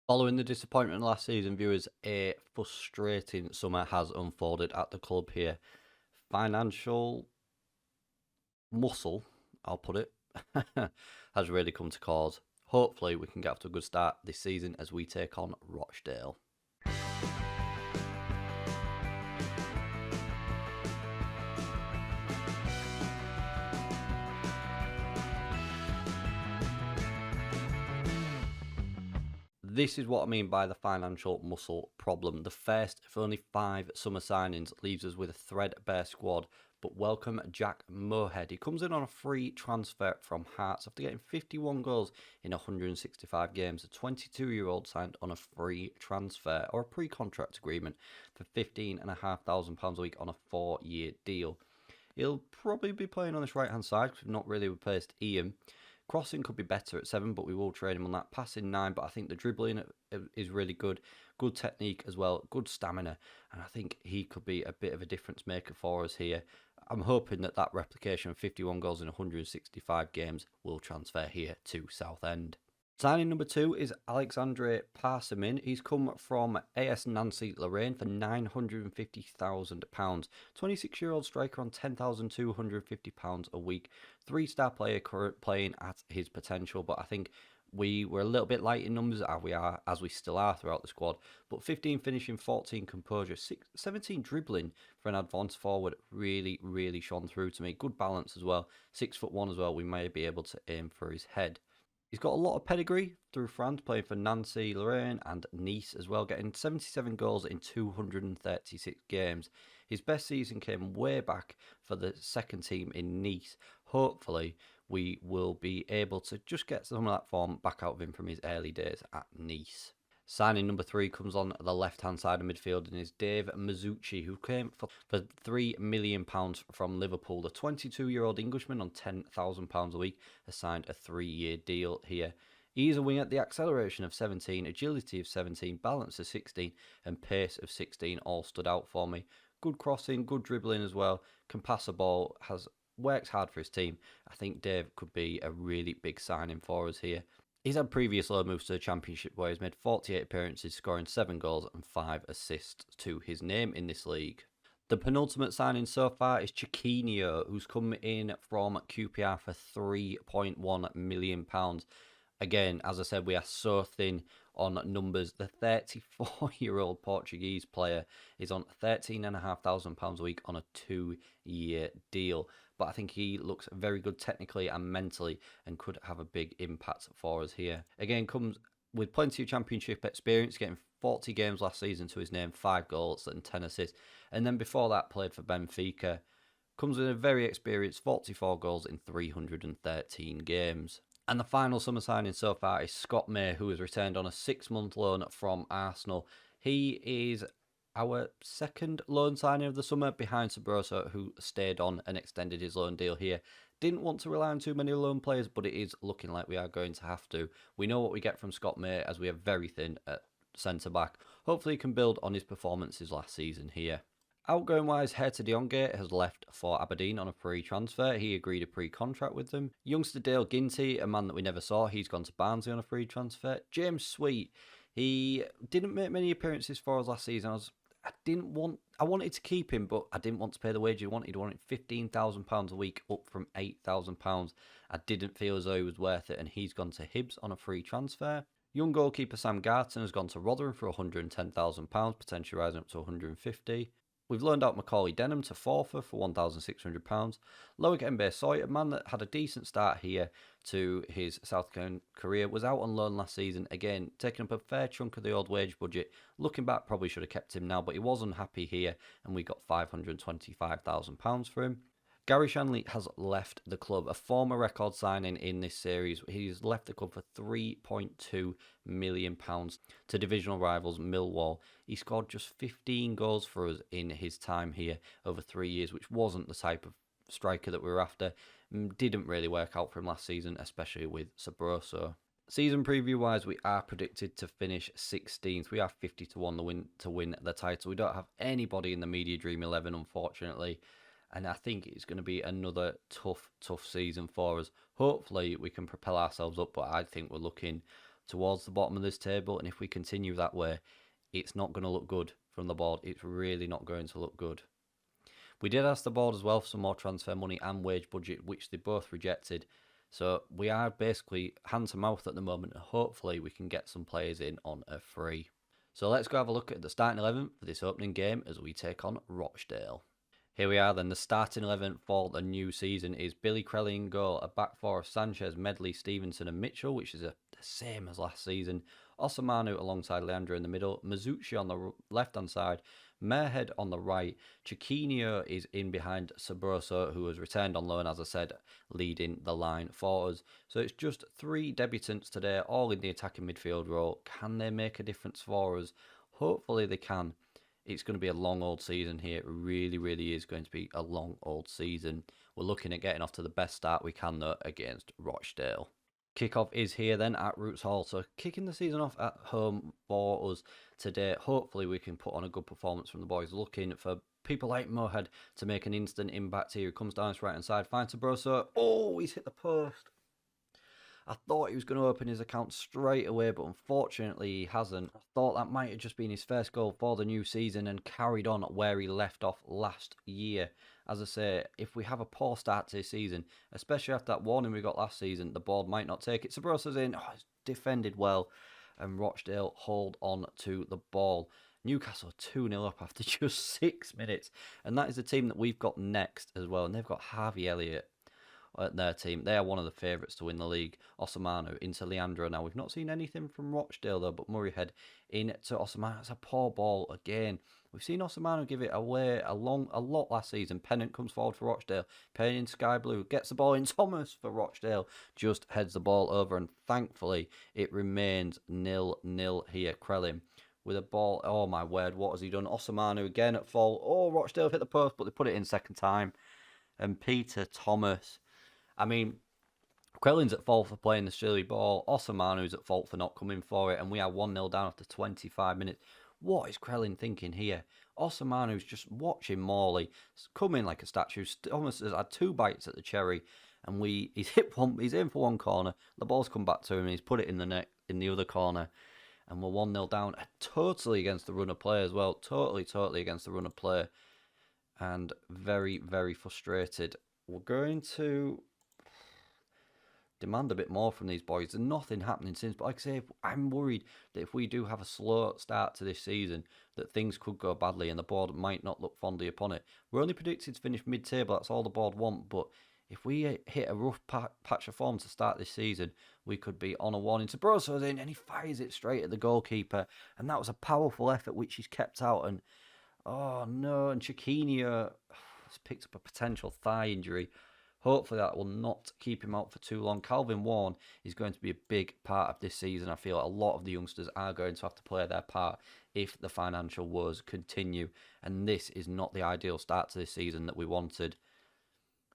Following the disappointment last season, viewers, a frustrating summer has unfolded at the club here. Financial muscle, I'll put it, has really come to cause. Hopefully, we can get off to a good start this season as we take on Rochdale. This is what I mean by the financial muscle problem. The first of only 5 summer signings leaves us with a threadbare squad, but welcome Jack Moorhead. He comes in on a free transfer from Hearts after getting 51 goals in 165 games. A 22-year-old signed on a free transfer or a pre-contract agreement for £15,500 a week on a 4-year deal. He'll probably be playing on this right-hand side because we've not really replaced Ian. Crossing could be better at 7, but we will train him on that. Passing 9, but I think the dribbling is really good. Good technique as well, good stamina, and I think he could be a bit of a difference maker for us here. I'm hoping that replication of 51 goals in 165 games will transfer here to Southend. Signing number 2 is Alexandre Parsemin. He's come from AS Nancy Lorraine for £950,000. 26-year-old striker on £10,250 a week. 3-star player playing at his potential, but I think we were a little bit light in numbers, as we still are throughout the squad. But 15 finishing, 14 composure, 17 dribbling for an advanced forward. Really, really shone through to me. Good balance as well. 6'1" as well. We may be able to aim for his head. He's got a lot of pedigree through France, playing for Nancy, Lorraine and Nice as well, getting 77 goals in 236 games. His best season came way back for the second team in Nice. Hopefully, we will be able to just get some of that form back out of him from his early days at Nice. Signing number 3 comes on the left-hand side of midfield and is Dave Mazzucci, who came for £3 million from Liverpool. The 22-year-old Englishman on £10,000 a week has signed a 3-year deal here. He is a winger. The acceleration of 17, agility of 17, balance of 16 and pace of 16 all stood out for me. Good crossing, good dribbling as well, can pass a ball, works hard for his team. I think Dave could be a really big signing for us here. He's had previous loan moves to the Championship where he's made 48 appearances, scoring 7 goals and 5 assists to his name in this league. The penultimate signing so far is Chiquinho, who's come in from QPR for £3.1 million. Again, as I said, we are so thin on numbers. The 34-year-old Portuguese player is on £13,500 a week on a 2-year deal. But I think he looks very good technically and mentally and could have a big impact for us here. Again, comes with plenty of Championship experience, getting 40 games last season to his name, 5 goals and 10 assists. And then before that, played for Benfica. Comes with a very experienced 44 goals in 313 games. And the final summer signing so far is Scott May, who has returned on a 6-month loan from Arsenal. He is our second loan signing of the summer behind Sabroso, who stayed on and extended his loan deal here. Didn't want to rely on too many loan players, but it is looking like we are going to have to. We know what we get from Scott May, as we are very thin at centre-back. Hopefully he can build on his performances last season here. Outgoing wise, Herta de Jonge has left for Aberdeen on a free transfer. He agreed a pre-contract with them. Youngster Dale Ginty, a man that we never saw, he's gone to Barnsley on a free transfer. James Sweet, he didn't make many appearances for us last season. I wanted to keep him, but I didn't want to pay the wage he wanted. He wanted £15,000 a week, up from £8,000. I didn't feel as though he was worth it, and he's gone to Hibs on a free transfer. Young goalkeeper Sam Garton has gone to Rotherham for £110,000, potentially rising up to £150,000. We've loaned out Macaulay Denham to Forfar for £1,600. Loic Mbé, a man that had a decent start here to his Southend career, was out on loan last season, again, taking up a fair chunk of the old wage budget. Looking back, probably should have kept him now, but he was unhappy here, and we got £525,000 for him. Gary Shanley has left the club, a former record signing in this series. He's left the club for £3.2 million to divisional rivals Millwall. He scored just 15 goals for us in his time here over 3 years, which wasn't the type of striker that we were after. Didn't really work out for him last season, especially with Sabroso. Season preview wise, we are predicted to finish 16th. We are 50 to 1 to win the title. We don't have anybody in the Media Dream 11, unfortunately. And I think it's going to be another tough season for us. Hopefully, we can propel ourselves up, but I think we're looking towards the bottom of this table, and if we continue that way, it's not going to look good from the board. It's really not going to look good. We did ask the board as well for some more transfer money and wage budget, which they both rejected. So we are basically hand to mouth at the moment, and hopefully we can get some players in on a free. So let's go have a look at the starting 11 for this opening game as we take on Rochdale. Here we are then. The starting 11 for the new season is Billy Crelly in goal, a back four of Sanchez, Medley, Stevenson and Mitchell, which is the same as last season. Osamanu alongside Leandro in the middle, Mizuchi on the left-hand side, Merhead on the right, Chiquinho is in behind Sabroso, who has returned on loan, as I said, leading the line for us. So it's just 3 debutants today, all in the attacking midfield role. Can they make a difference for us? Hopefully they can. It's going to be a long old season here. It really, really is going to be a long old season. We're looking at getting off to the best start we can, though, against Rochdale. Kickoff is here then at Roots Hall, so kicking the season off at home for us today. Hopefully we can put on a good performance from the boys. Looking for people like Mohed to make an instant impact here. He comes down his right hand side, finds Sabroso. Oh, he's hit the post. I thought he was going to open his account straight away, but unfortunately he hasn't. I thought that might have just been his first goal for the new season and carried on where he left off last year. As I say, if we have a poor start to this season, especially after that warning we got last season, the board might not take it. Sabroso's in. Oh, it's defended well, and Rochdale hold on to the ball. Newcastle 2-0 up after just 6 minutes, and that is the team that we've got next as well, and they've got Harvey Elliott at their team. They are one of the favourites to win the league. Osamanu into Leandro now. We've not seen anything from Rochdale though, but Murrayhead into Osamanu. It's a poor ball again. We've seen Osamanu give it away a lot last season. Pennant comes forward for Rochdale. Payne in Sky Blue. Gets the ball in. Thomas for Rochdale. Just heads the ball over, and thankfully it remains 0-0 here. Krellin with a ball. Oh my word, what has he done? Osamanu again at fault. Oh, Rochdale hit the post, but they put it in second time. And Peter Thomas. I mean, Krellin's at fault for playing the silly ball. Osamanu's at fault for not coming for it. And we are 1-0 down after 25 minutes. What is Krellin thinking here? Osamanu's just watching Morley come in like a statue. Thomas has had 2 bites at the cherry. And he's hit one. He's in for one corner. The ball's come back to him. And he's put it in the net in the other corner. And we're 1-0 down. Totally against the run of play as well. Totally against the run of play. And very, very frustrated. We're going to demand a bit more from these boys. There's nothing happening since, but like I say, I'm worried that if we do have a slow start to this season, that things could go badly and the board might not look fondly upon it. We're only predicted to finish mid-table, that's all the board want, but if we hit a rough patch of form to start this season, we could be on a warning. Sabroso's in and he fires it straight at the goalkeeper, and that was a powerful effort which he's kept out, and oh no, and Chiquinho has picked up a potential thigh injury. Hopefully that will not keep him out for too long. Calvin Warren is going to be a big part of this season. I feel a lot of the youngsters are going to have to play their part if the financial woes continue. And this is not the ideal start to this season that we wanted.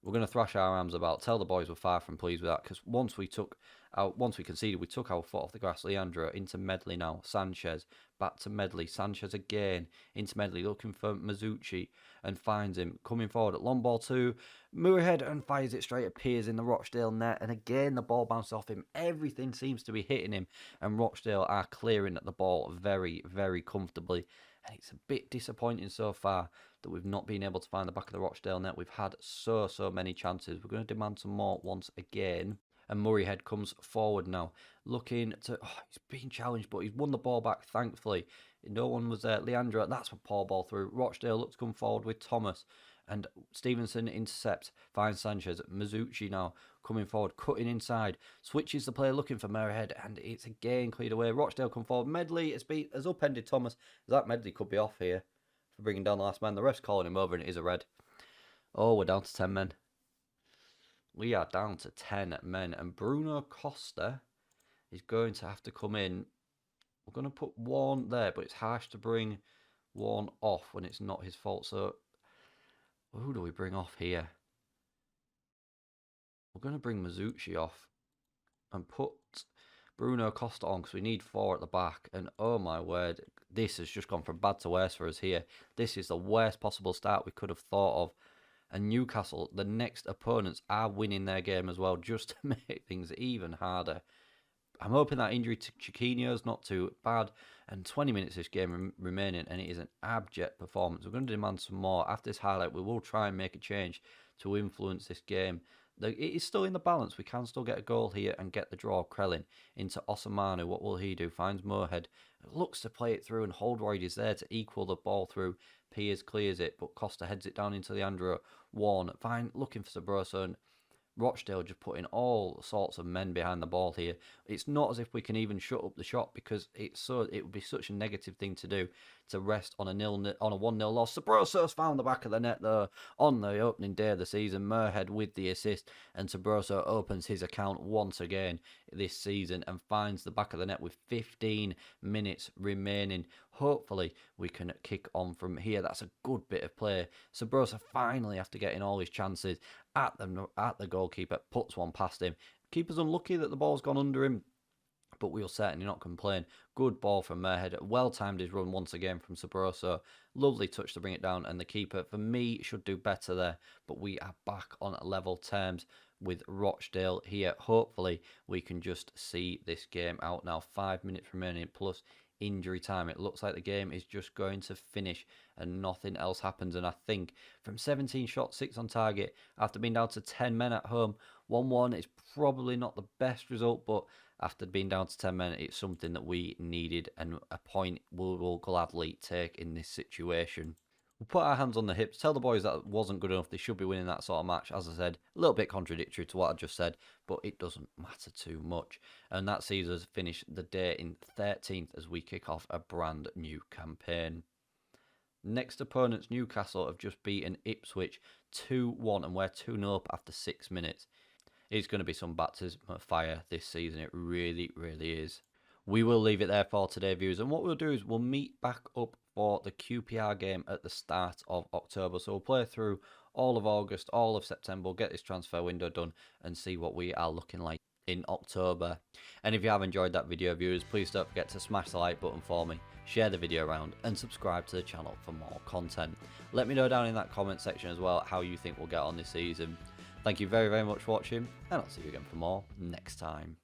We're going to thrash our arms about. Tell the boys we're far from pleased with that, because once we conceded, we took our foot off the grass. Leandro into Medley now. Sanchez back to Medley. Sanchez again into Medley, looking for Mizuchi and finds him. Coming forward at long ball to Murrayhead and fires it straight. Appears in the Rochdale net, and again the ball bounces off him. Everything seems to be hitting him, and Rochdale are clearing at the ball very, very comfortably. And it's a bit disappointing so far that we've not been able to find the back of the Rochdale net. We've had so many chances. We're going to demand some more once again. And Murrayhead comes forward now, looking to... Oh, he's being challenged, but he's won the ball back, thankfully. No one was there. Leandro, that's a poor ball through. Rochdale looks to come forward with Thomas. And Stevenson intercepts, finds Sanchez. Mizuchi now coming forward, cutting inside. Switches the player looking for Murrayhead, and it's again cleared away. Rochdale come forward. Medley has upended Thomas. That Medley could be off here for bringing down the last man. The ref's calling him over, and it is a red. Oh, we're down to 10 men. We are down to 10 men, and Bruno Costa is going to have to come in. We're going to put one there, but it's harsh to bring one off when it's not his fault. So who do we bring off here? We're going to bring Mizuchi off and put Bruno Costa on, because we need 4 at the back. And oh my word, this has just gone from bad to worse for us here. This is the worst possible start we could have thought of. And Newcastle, the next opponents, are winning their game as well, just to make things even harder. I'm hoping that injury to Chiquinho is not too bad. And 20 minutes this game remaining, and it is an abject performance. We're going to demand some more. After this highlight, we will try and make a change to influence this game. It is still in the balance. We can still get a goal here and get the draw. Krellin into Osamanu. What will he do? Finds Moorhead. Looks to play it through, and Holdroyd is there to equal the ball through. Piers clears it, but Costa heads it down into Leandro. Warren, fine, looking for Sabroso, and Rochdale just putting all sorts of men behind the ball here. It's not as if we can even shut up the shot, because it would be such a negative thing to do, to rest on a 1-0 loss. Sabroso's found the back of the net though on the opening day of the season. Moorhead with the assist, and Sabroso opens his account once again this season and finds the back of the net with 15 minutes remaining. Hopefully we can kick on from here. That's a good bit of play. Sabroso finally, after getting all his chances at the goalkeeper, puts one past him. Keeper's unlucky that the ball's gone under him, but we'll certainly not complain. Good ball from Moorhead. Well timed his run once again from Sabroso. Lovely touch to bring it down, and the keeper, for me, should do better there. But we are back on level terms with Rochdale here. Hopefully we can just see this game out now. 5 minutes remaining plus injury time. It looks like the game is just going to finish and nothing else happens. And I think from 17 shots, 6 on target, after being down to 10 men at home, 1-1 is probably not the best result, but after being down to 10 men, it's something that we needed, and a point we will gladly take in this situation. We'll put our hands on the hips, tell the boys that it wasn't good enough. They should be winning that sort of match. As I said, a little bit contradictory to what I just said, but it doesn't matter too much. And that sees us finish the day in 13th as we kick off a brand new campaign. Next opponents, Newcastle, have just beaten Ipswich 2-1, and we're 2-0 up after 6 minutes. It's going to be some baptism of fire this season. It really, really is. We will leave it there for today, viewers. And what we'll do is we'll meet back up for the QPR game at the start of October. So we'll play through all of August, all of September, we'll get this transfer window done and see what we are looking like in October. And if you have enjoyed that video, viewers, please don't forget to smash the like button for me, share the video around, and subscribe to the channel for more content. Let me know down in that comment section as well how you think we'll get on this season. Thank you very, very much for watching, and I'll see you again for more next time.